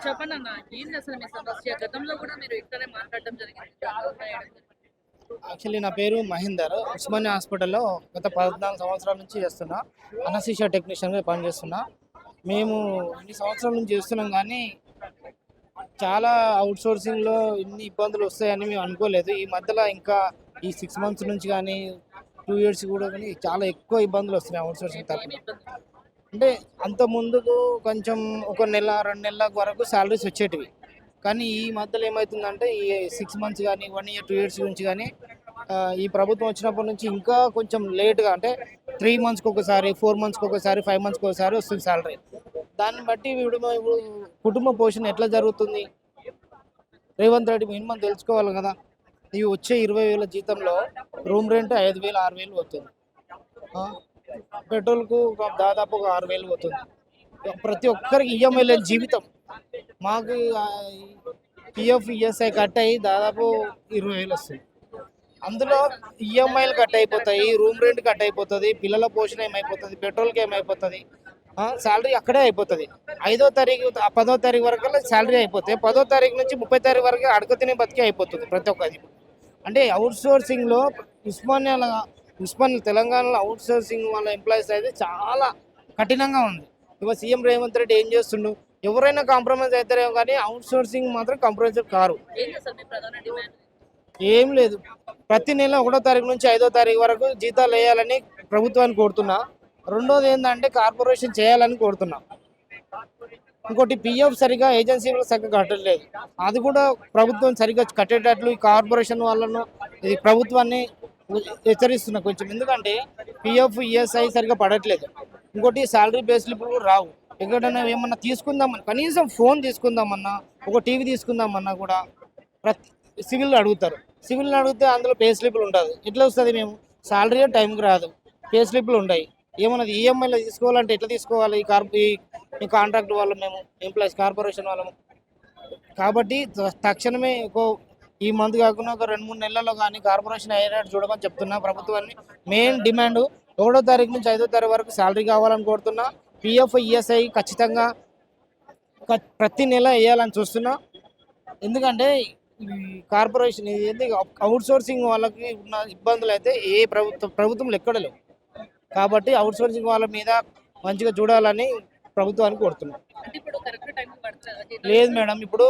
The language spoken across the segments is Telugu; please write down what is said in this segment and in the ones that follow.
చెప్పండన్న. ఏంది అసలు మీ సమస్య? గతంలో కూడా మీరు ఇట్లనే మాట్లాడడం జరిగింది. యాక్చువల్లీ నా పేరు మహేందర్. ఉస్మానియా హాస్పిటల్‌లో గత 14 సంవత్సరాల నుంచి చేస్తున్నా. అనస్థీషియా టెక్నీషియన్‌గా పనిచేస్తున్నా. మేము ఇన్ని సంవత్సరాల నుంచి చేస్తున్నాం గానీ, చాలా ఔట్‌సోర్సింగ్‌లో ఇన్ని ఇబ్బందులు వస్తాయని మేము అనుకోలేదు. ఈ మధ్యలో ఇంకా ఈ 6 మంత్స్ నుంచి గానీ, 2 ఇయర్స్ కూడా గానీ చాలా ఎక్కువ ఇబ్బందులు వస్తున్నాయి ఔట్‌సోర్సింగ్ ఏమి తరపున. ఇబ్బంది? అంటే అంత ముందుకు కొంచెం ఒక నెల, 2 నెలల వరకు సాలరీస్ వచ్చేటివి. కానీ ఈ మధ్యలో ఏమైతుందంటే ఈ 6 మంత్స్ గానీ, 1 ఇయర్, 2 ఇయర్స్ నుంచి గానీ ఈ ప్రభుత్వం వచ్చినప్పటి నుంచి ఇంకా కొంచెం లేట్‌గా అంటే 3 మంత్స్‌కి ఒకసారి, 4 మంత్స్‌కి ఒకసారి, 5 మంత్స్‌కి ఒకసారి వస్తుంది సాలరీ. దాన్ని బట్టి ఇప్పుడు కుటుంబ పోషణ ఎట్లా జరుగుతుంది? రేవంత్ రెడ్డి మినిమమ్ తెలుసుకోవాలి కదా! ఈ వచ్చే 20,000 జీతంలో రూమ్ రెంట్ 5,000, 6,000 పోతుంది. ఆ! పెట్రోల్‌కు దాదాపు ఒక 6,000 పోతుంది. ప్రతి ఒక్కరికి ఈఎంఐ లేని జీవితం. మాకు పీఎఫ్, ఈఎస్ఐ కట్ అయ్యి దాదాపు 20,000 వస్తుంది. అందులో ఈఎంఐలు కట్ అయిపోతాయి, రూమ్ రెంట్ కట్ అయిపోతది, పిల్లల పోషణ ఏమైపోతది, పెట్రోల్‌కి ఏమైపోతది. సాలరీ అక్కడే అయిపోతది. 5వ తారీఖు 10వ తారీఖు వరకల్లా సాలరీ అయిపోతే 10వ తారీఖు నుంచి 30 తారీఖు వరకు అడక తినే బతికే అయిపోతుంది ప్రతి ఒక్కది. అంటే ఔట్‌సోర్సింగ్‌లో ఉస్మానియాల ఉస్మానియా తెలంగాణలో ఔట్‌సోర్సింగ్ వాళ్ళ ఎంప్లాయీస్ అయితే చాలా కఠినంగా ఉంది. ఇగో సీఎం రేవంత్ రెడ్డి ఏం చేస్తుండు? ఎవరైనా కాంప్రమైజ్ అయితారేమో కానీ ఔట్‌సోర్సింగ్ మాత్రం కాంప్రమైజ్ కారు. ఏంది అసలు మీ ప్రధాన డిమాండ్? ఏం లేదు. ప్రతి నెల 1వ తారీఖు నుంచి 5వ తారీఖు వరకు జీతాలేయాలని ప్రభుత్వాన్ని కోరుతున్నా. రెండోది ఏందంటే కార్పొరేషన్ చేయాలని కోరుతున్నా. ఇంకోటి పీఎఫ్ సరిగ్గా ఏజెన్సీలు సరిగ్గా కట్టట్లేదు. అది కూడా ప్రభుత్వం సరిగ్గా కట్టేటట్లు ఈ కార్పొరేషన్ వాళ్ళను ఇది ప్రభుత్వాన్ని హెచ్చరిస్తున్నా కొంచెం. ఎందుకంటే పీఎఫ్, ఈఎస్ఐ సరిగ్గా పడట్లేదు. ఇంకోటి సాలరీ బే స్లిప్‌లు కూడా రావు. ఎక్కడైనా ఏమన్నా తీసుకుందామని కనీసం ఫోన్ తీసుకుందామన్నా, ఒక టీవీ తీసుకుందామన్నా కూడా ప్రతి సివిల్ అడుగుతారు. సివిల్‌ని అడిగితే అందులో పే స్లిప్‌లు ఉండదు. ఎట్లా వస్తది మేము? సాలరీయే టైంకి రాదు. పే స్లిప్‌లు ఉండయి. ఏమన్నది ఈఎంఐలో తీసుకోవాలంటే ఎట్లా తీసుకోవాలి? ఈ కాంట్రాక్ట్ వాళ్ళం మేము ఎంప్లాయీస్ కార్పొరేషన్ వాళ్ళము. కాబట్టి తక్షణమే ఈ మంత్ కాకుండా ఒక 2, 3 నెలల్లో కానీ కార్పొరేషన్ అయ్యేటట్టు చూడమని చెప్తున్నా ప్రభుత్వాన్ని. మెయిన్ డిమాండ్ 1వ తారీఖు నుంచి 5వ తారీఖు వరకు సాలరీ కావాలని కోరుతున్నా. పీఎఫ్, ఈఎస్ఐ ఖచ్చితంగా ప్రతి నెల ఎయ్యాలని చూస్తున్నా. ఎందుకంటే ఈ కార్పొరేషన్ ఏంది ఔట్‌సోర్సింగ్ వాళ్ళకి ఉన్న ఇబ్బందులైతే ఏ ప్రభుత్వంలో ఎక్కడ లేవు. కాబట్టి ఔట్‌సోర్సింగ్ వాళ్ళ మీద మంచిగా చూడాలని ప్రభుత్వాన్ని కోరుతున్నాం. అంటే ఇప్పుడు కరెక్ట్ టైంకి పడతదా లేదు జీతాలు? మేడం, ఇప్పుడు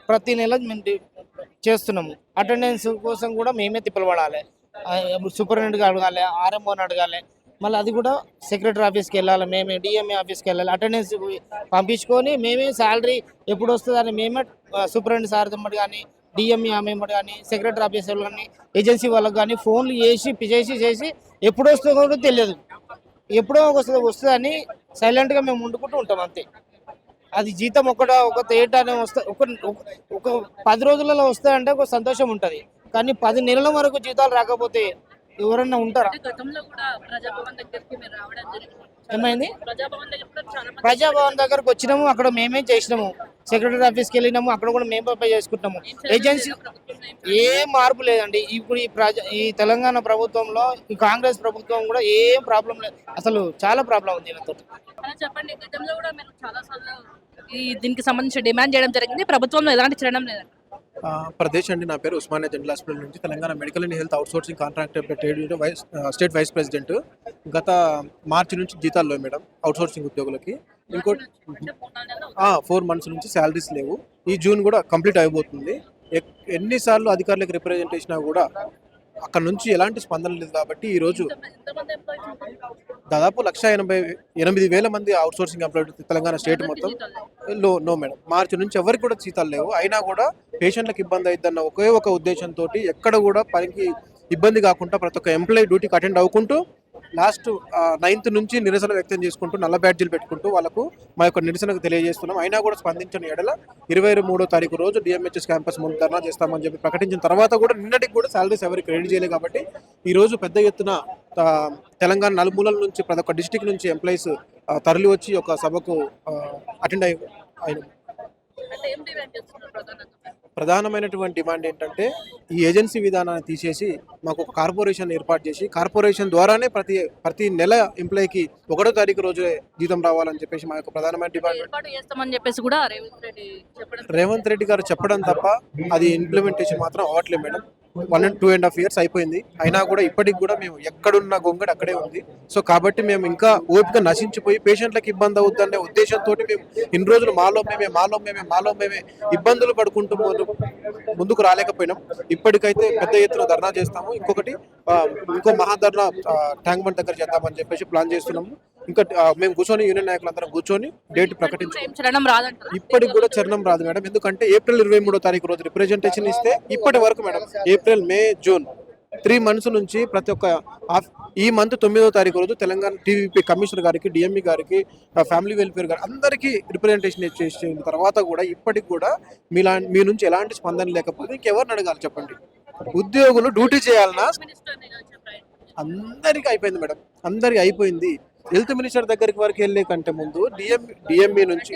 ప్రతి నెల మేము చేస్తున్నాము. అటెండెన్స్ కోసం కూడా మేమే తిప్పలు పడాలి. ఇప్పుడు సూపరింటెండెంట్‌గా అడగాలి, ఆర్ఎంఓని అడగాలి. మళ్ళీ అది కూడా సెక్రటరీ ఆఫీస్‌కి వెళ్ళాలి మేమే, డీఎంఏ ఆఫీస్‌కి వెళ్ళాలి. అటెండెన్స్ పంపించుకొని మేమే సాలరీ ఎప్పుడు వస్తదని మేమే సూపరింటెండెంట్ సార్ వెంబడి కానీ, డీఎంఏ ఆమె వెంబడి కానీ, సెక్రటరీ ఆఫీసర్లు కానీ, ఏజెన్సీ వాళ్ళకి కానీ ఫోన్లు చేసి ఎప్పుడు వస్తుందో కూడా తెలియదు. ఎప్పుడో వస్తదని సైలెంట్‌గా మేము వండుకుంటూ ఉంటాం అంతే. అది జీతం ఒక తేటానే వస్తే ఒక 10 రోజులలో వస్తాయంటే ఒక సంతోషం ఉంటది. కానీ 10 నెలల వరకు జీతాలు రాకపోతే ఎవరన్నా ఉంటారా? అంటే గతంలో కూడా ప్రజాభవన్ దగ్గరికి మీరు రావడం జరిగింది. ఏమైంది? ప్రజాభవన్ దగ్గర కూడా చాలా మంది ప్రజాభవన్ దగ్గరకు వచ్చినాము. అక్కడ మేమే చేసినాము. సెక్రటరీ ఆఫీస్‌కి వెళ్ళినాము. అక్కడ కూడా మేము అప్లై చేసుకుంటున్నాము. ఏం చేయడం ఏజెన్సీ లేదా ప్రభుత్వంలో ఏం ఏ మార్పు లేదండి. ఇప్పుడు ఈ తెలంగాణ ప్రభుత్వంలో ఈ కాంగ్రెస్ ప్రభుత్వం కూడా ఏం ప్రాబ్లం లేదు. అసలు చాలా ప్రాబ్లం ఉంది వీళ్ళతోటి. అలా చెప్పండి. గతంలో కూడా మీరు చాలా సార్లు దీనికి సంబంధించి డిమాండ్ చేయడం జరిగింది. ప్రభుత్వంలో ఎలాంటి చేయడం లేదండి. ప్రదేశ్ అండి. నా పేరు ఉస్మానియా జనరల్ హాస్పిటల్ నుంచి Telangana medical and health outsourcing contract trade union state vice president. గత మార్చి నుంచి జీతాలు లేవు మేడం అవుట్సోర్సింగ్ ఉద్యోగులకి. ఇంకోటి అంటే 3-4 నెలలు అవుతుంది. 4 మంత్స్ నుంచి శాలరీస్ లేవు. ఈ జూన్ కూడా కంప్లీట్ అయిపోతుంది. ఎన్నిసార్లు అధికారులకు రిప్రజెంటేషన్ కూడా అక్కడ నుంచి ఎలాంటి స్పందన లేదు. కాబట్టి ఈరోజు ఎంతమంది ఎంప్లాయీస్ ఉంటారు? దాదాపు 1,88,000 మంది అవుట్సోర్సింగ్ ఎంప్లాయీ తెలంగాణ స్టేట్ మొత్తం. నో మేడం, మార్చి నుంచి ఎవరికి కూడా జీతాలు లేవు. అయినా కూడా పేషెంట్లకు ఇబ్బంది అవుతుందన్న ఒకే ఒక ఉద్దేశంతో ఎక్కడ కూడా పనికి ఇబ్బంది కాకుండా ప్రతి ఒక్క ఎంప్లాయీ డ్యూటీకి అటెండ్ అవ్వుకుంటూ లాస్ట్ 9th నుంచి నిరసన వ్యక్తం చేసుకుంటూ నల్ల బ్యాడ్జీలు పెట్టుకుంటూ వాళ్ళకు మా యొక్క నిరసనకు తెలియజేస్తున్నాం. అయినా కూడా స్పందించిన ఎడల 23వ తారీఖు రోజు డిఎంహెచ్ఎస్ క్యాంపస్ ముందు ధర్నా చేస్తామని చెప్పి ప్రకటించిన తర్వాత కూడా నిన్నటికి కూడా సాలరీస్ ఎవరికి క్రెడిట్ చేయలేదు. కాబట్టి ఈరోజు పెద్ద ఎత్తున తెలంగాణ నలుమూలల నుంచి ప్రతి ఒక్క డిస్టిక్ నుంచి ఎంప్లాయీస్ తరలి వచ్చి ఒక సభకు అటెండ్ అయిన అంటే ఏం డిమాండ్ చేస్తున్నారు ప్రధానంగా? ప్రధానమైనటువంటి డిమాండ్ ఏంటంటే ఈ ఏజెన్సీ విధానాన్ని తీసేసి మాకు ఒక కార్పొరేషన్ ఏర్పాటు చేసి కార్పొరేషన్ ద్వారానే ప్రతి నెల ఎంప్లాయీకి 1వ తారీఖు రోజే జీతం రావాలని చెప్పేసి మా యొక్క ప్రధానమైన డిమాండ్. ఏర్పాటు చేస్తామని చెప్పేసి కూడా రేవంత్ రెడ్డి గారు చెప్పడం తప్ప అది ఇంప్లిమెంటేషన్ మాత్రం అవ్వట్లేదు మేడం. 2.5 years అయిపోయింది, అయినా కూడా ఇప్పటికి కూడా మేము ఎక్కడున్న గొంగడి అక్కడే ఉంది. సో కాబట్టి మేము ఇంకా ఓపిక నశించిపోయి పేషెంట్లకు ఇబ్బంది అవుతుందనే ఉద్దేశంతో మేము ఇన్ని రోజులు మాలో మేమే ఇబ్బందులు పడుకుంటూ ముందుకు రాలేకపోయినాం. ఇప్పటికైతే పెద్ద ఎత్తున ధర్నా చేస్తాము. ఇంకో మహాధర్నా ట్యాంక్ బండ్ దగ్గర చేద్దామని చెప్పేసి ప్లాన్ చేస్తున్నాము. ఇంకా మేము కూర్చొని యూనియన్ నాయకులందరం కూర్చొని డేట్ ప్రకటించాం. ఇప్పటికి కూడా చరణం రాదు మేడం. ఎందుకంటే ఏప్రిల్ 23వ తారీఖు రోజు రిప్రజెంటేషన్ ఇస్తే ఇప్పటి వరకు మేడం ఏప్రిల్, మే, జూన్ 3 months నుంచి ప్రతి ఒక్క ఈ మంత్ 9వ తారీఖు రోజు తెలంగాణ టీవీపీ కమిషనర్ గారికి, డిఎంఈ గారికి, ఫ్యామిలీ వెల్ఫేర్ గారికి అందరికీ రిప్రజెంటేషన్ చేసిన తర్వాత కూడా ఇప్పటికి కూడా మీ నుంచి ఎలాంటి స్పందన లేకపోతే ఇంకెవరిని అడగాలి చెప్పండి? ఉద్యోగులు డ్యూటీ చేయాలన్నా అందరికీ అయిపోయింది మేడం, అందరికీ అయిపోయింది. హెల్త్ మినిస్టర్ దగ్గరికి వరకు వెళ్ళే కంటే ముందు డిఎంఈ నుంచి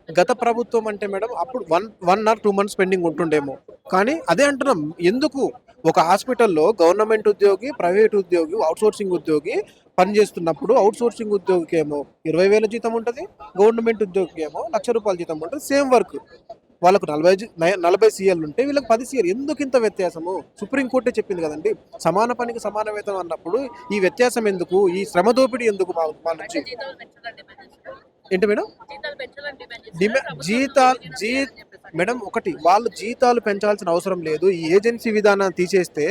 గత ప్రభుత్వం అంటే మేడం అప్పుడు 1 or 2 months పెండింగ్ ఉంటుండేమో. కానీ అదే అంటున్నాం, ఎందుకు ఒక హాస్పిటల్లో గవర్నమెంట్ ఉద్యోగి, ప్రైవేట్ ఉద్యోగి, అవుట్సోర్సింగ్ ఉద్యోగి పనిచేస్తున్నప్పుడు అవుట్సోర్సింగ్ ఉద్యోగికి ఏమో 20,000 జీతం ఉంటుంది, గవర్నమెంట్ ఉద్యోగికి ఏమో 1,00,000 రూపాయల జీతం ఉంటుంది. సేమ్ వర్క్ వాళ్ళకు 40 CL ఉంటే వీళ్ళకి 10 CL. ఎందుకు ఇంత వ్యత్యాసము? సుప్రీంకోర్టే చెప్పింది కదండి, సమాన పనికి సమాన వేతనం అన్నప్పుడు ఈ వ్యత్యాసం ఎందుకు? ఈ శ్రమ దోపిడీ ఎందుకు మా నుంచి? ఏంటి మేడం మేడం ఒకటి, వాళ్ళు జీతాలు పెంచాల్సిన అవసరం లేదు. ఈ ఏజెన్సీ విధానాన్ని తీసేస్తే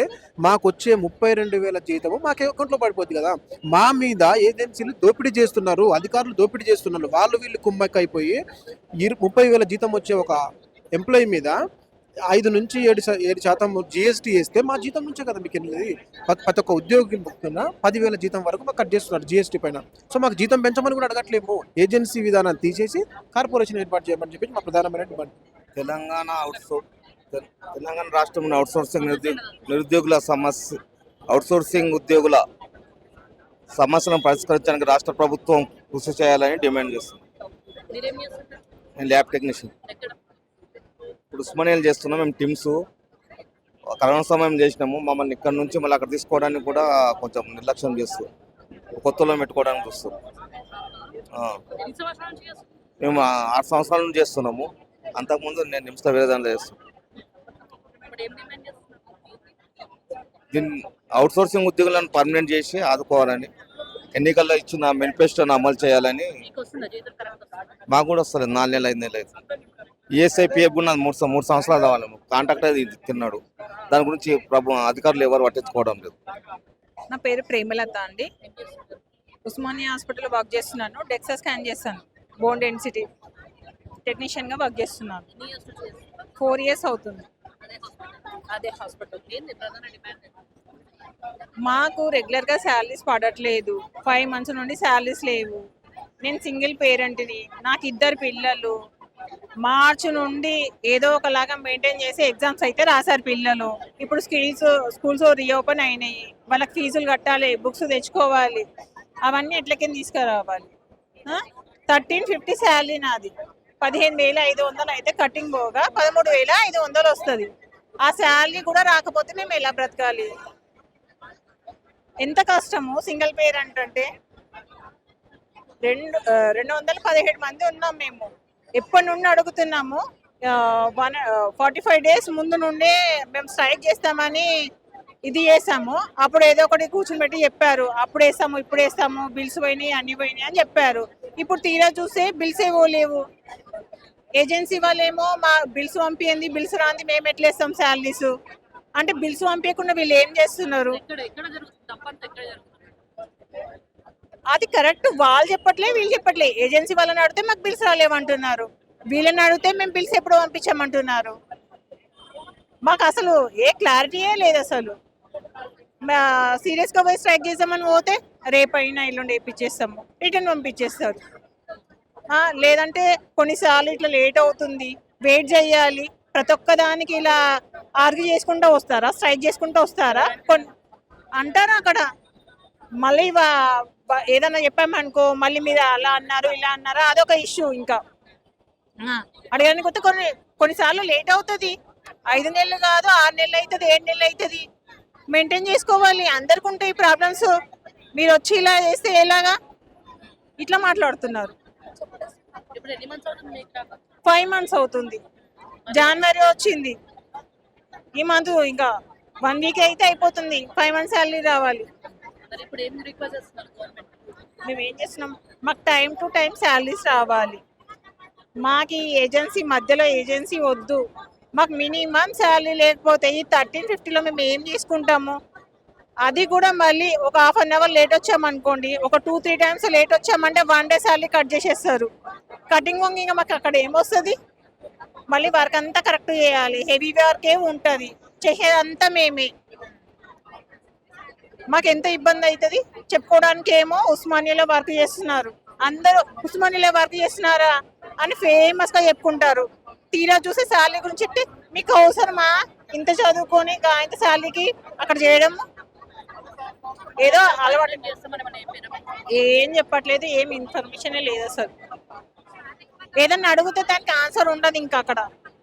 మాకు వచ్చే 32,000 జీతము మాకు అకౌంట్లో పడిపోద్ది కదా. మా మీద ఏజెన్సీలు దోపిడీ చేస్తున్నారు, అధికారులు దోపిడీ చేస్తున్నారు. వీళ్ళు కుమ్మక్కైపోయి 30,000 జీతం వచ్చే ఒక ఎంప్లాయీ మీద 5 నుంచి 7% GST వేస్తే మా జీతం నుంచే కదా మీకు వెళ్ళేది. ప్రతి ఒక్క ఉద్యోగి 10,000 జీతం వరకు మాకు కట్ చేస్తున్నారు GST పైన. సో మాకు జీతం పెంచమని కూడా అడగట్లేము. ఏజెన్సీ విధానాన్ని తీసేసి కార్పొరేషన్ ఏర్పాటు చేయమని చెప్పి మా ప్రధానమైన డిమాండ్. తెలంగాణ రాష్ట్రంలో అవుట్సోర్సింగ్ నిరుద్యోగుల సమస్య, అవుట్సోర్సింగ్ ఉద్యోగుల సమస్యలను పరిష్కరించడానికి రాష్ట్ర ప్రభుత్వం కృషి చేయాలని డిమాండ్ చేస్తుంది. నేను ల్యాబ్ టెక్నీషియన్. ఇప్పుడు ఉస్మానియాలో చేస్తున్నాం మేము. టిమ్స్ కరోనా సమయం చేసినాము. మమ్మల్ని ఇక్కడ నుంచి మళ్ళీ అక్కడ తీసుకోవడానికి కూడా కొంచెం నిర్లక్ష్యం చేస్తారు, కొత్తలో పెట్టుకోవడానికి వస్తారు. మేము 6 సంవత్సరాల నుంచి చేస్తున్నాము. అంతకుముందు నేను నిమ్స్లో వేరే దాంట్లో చేస్తాను. దీన్ని అవుట్సోర్సింగ్ ఉద్యోగులను పర్మనెంట్ చేసి ఆదుకోవాలని, ఎన్నికల్లో ఇచ్చిన మేనిఫెస్టోను అమలు చేయాలని. మాకు కూడా వస్తుంది, 4 నెలలు 5 నెలలు అయితే. ESIPF కూడా 3 సంవత్సరాలు కావాలి. కాంట్రాక్టర్ తిన్నాడు, దాని గురించి అధికారులు ఎవరు పట్టించుకోవడం లేదు. నా పేరు ప్రేమలత అండి. ఉస్మానియా హాస్పిటల్లో వర్క్ చేస్తున్నాను. డెక్సా స్కాన్ చేస్తాను. బోన్ డెన్సిటీ టెక్నీషియన్గా వర్క్ చేస్తున్నాను. 4 years అవుతుంది. అదే హాస్పిటల్ మాకు రెగ్యులర్గా శాలరీస్ పడట్లేదు. 5 months నుండి శాలరీస్ లేవు. నేను సింగిల్ పేరెంట్ని, నాకు 2 పిల్లలు. మార్చి నుండి ఏదో ఒకలాగా మెయింటైన్ చేసి ఎగ్జామ్స్ అయితే రాశారు పిల్లలు. ఇప్పుడు స్కూల్స్ రీఓపెన్ అయినాయి. వాళ్ళకి ఫీజులు కట్టాలి, బుక్స్ తెచ్చుకోవాలి. అవన్నీ ఎట్లకింద తీసుకురావాలి? 1350 శాలరీ నాది. 15,500 అయితే కటింగ్ పోగా 13,500 వస్తుంది. ఆ శాలరీ కూడా రాకపోతే మేము ఎలా బ్రతకాలి? ఎంత కష్టము. సింగిల్ పేరెంట్ అంటే 217 మంది ఉన్నాం మేము. ఎప్పటి నుండి అడుగుతున్నాము. 45 days ముందు నుండే మేము స్ట్రైక్ చేస్తామని ఇది చేసాము. అప్పుడు ఏదో ఒకటి కూర్చుని పెట్టి చెప్పారు, అప్పుడు వేస్తాము, ఇప్పుడు వేస్తాము, బిల్స్ పోయినాయి, అన్ని పోయినాయి అని చెప్పారు. ఇప్పుడు తీరా చూస్తే బిల్స్ ఏవో లేవు. ఏజెన్సీ వాళ్ళేమో మా బిల్స్ పంపించింది, బిల్స్ రాంది మేము ఎట్లా వేస్తాం శాలరీస్ అంటే, బిల్స్ పంపించకుండా వీళ్ళు ఏం చేస్తున్నారు? అది కరెక్ట్. వాళ్ళు చెప్పట్లే, వీళ్ళు చెప్పట్లే. ఏజెన్సీ వాళ్ళని అడిగితే మాకు బిల్స్ రాలేమంటున్నారు, వీళ్ళని అడిగితే మేము బిల్స్ ఎప్పుడు పంపించామంటున్నారు. మాకు అసలు ఏ క్లారిటీయే లేదు. అసలు సీరియస్గా పోయి స్ట్రైక్ చేద్దామని పోతే రేపైనా ఎల్లుండి వేయించేస్తాము, రిటర్న్ పంపించేస్తారు. లేదంటే కొన్నిసార్లు ఇట్లా లేట్ అవుతుంది, వెయిట్ చేయాలి. ప్రతి ఒక్క దానికి ఇలా ఆర్గ్యూ చేసుకుంటూ వస్తారా? స్ట్రైక్ చేసుకుంటూ వస్తారా? అంటారా అక్కడ. మళ్ళీ ఏదన్నా చెప్పామనుకో, మళ్ళీ మీరు అలా అన్నారు ఇలా అన్నారా, అదొక ఇష్యూ. ఇంకా అడగడానికి వస్తే కొన్నిసార్లు లేట్ అవుతుంది. 5 నెలలు కాదు, 6 నెలలు అవుతుంది, 7 నెలలు అవుతుంది. మెయింటైన్ చేసుకోవాలి. అందరికి ఉంటాయి ప్రాబ్లమ్స్. మీరు వచ్చి ఇలా చేస్తే ఎలాగా? ఇట్లా మాట్లాడుతున్నారు. ఇప్పుడు ఎన్ని మంత్స్ అవుతుంది మీకు రాక? 5 మంత్స్ అవుతుంది. జనవరి వచ్చింది, ఈ మంత్ ఇంకా 1 వీక్ అయితే అయిపోతుంది. 5 మంత్స్ శాలరీ రావాలి. మరి ఇప్పుడు ఏం రిక్వెస్ట్ చేస్తున్నారు గవర్నమెంట్? మేము ఏం చేస్తున్నాం, మాకు టైం టు టైం శాలరీస్ రావాలి. మాకు ఈ ఏజెన్సీ మధ్యలో ఏజెన్సీ వద్దు. మాకు మినిమం శాలరీ లేకపోతే ఈ 1350లో మేము ఏం తీసుకుంటాము? అది కూడా మళ్ళీ ఒక హాఫ్ అన్ అవర్ లేట్ వచ్చామనుకోండి, ఒక 2-3 టైమ్స్ లేట్ వచ్చామంటే 1 డే శాలరీ కట్ చేసేస్తారు. కటింగ్ వంగి ఇంకా మాకు అక్కడ ఏమొస్తుంది? మళ్ళీ వర్క్ అంతా కరెక్ట్ చేయాలి. హెవీ వర్కే ఉంటుంది, చేసేదంతా మేమే. మాకు ఎంత ఇబ్బంది అవుతుంది చెప్పుకోవడానికి. ఏమో ఉస్మానియాలో వర్క్ చేస్తున్నారు, అందరూ ఉస్మానియాలో వర్క్ చేస్తున్నారా అని ఫేమస్గా చెప్పుకుంటారు. తీరా చూసి శాలరీ గురించి చెప్తే మీకు అవసరమా ఇంత చదువుకొని ఇంత శాలరీకి అక్కడ చేయడం? ఏదో అలవాటు. ఏం చెప్పట్లేదు, ఏం ఇన్ఫర్మేషన్ లేదు అసలు. ఏదన్నా అడిగితే దానికి ఆన్సర్ ఉండదు ఇంకా అక్కడ.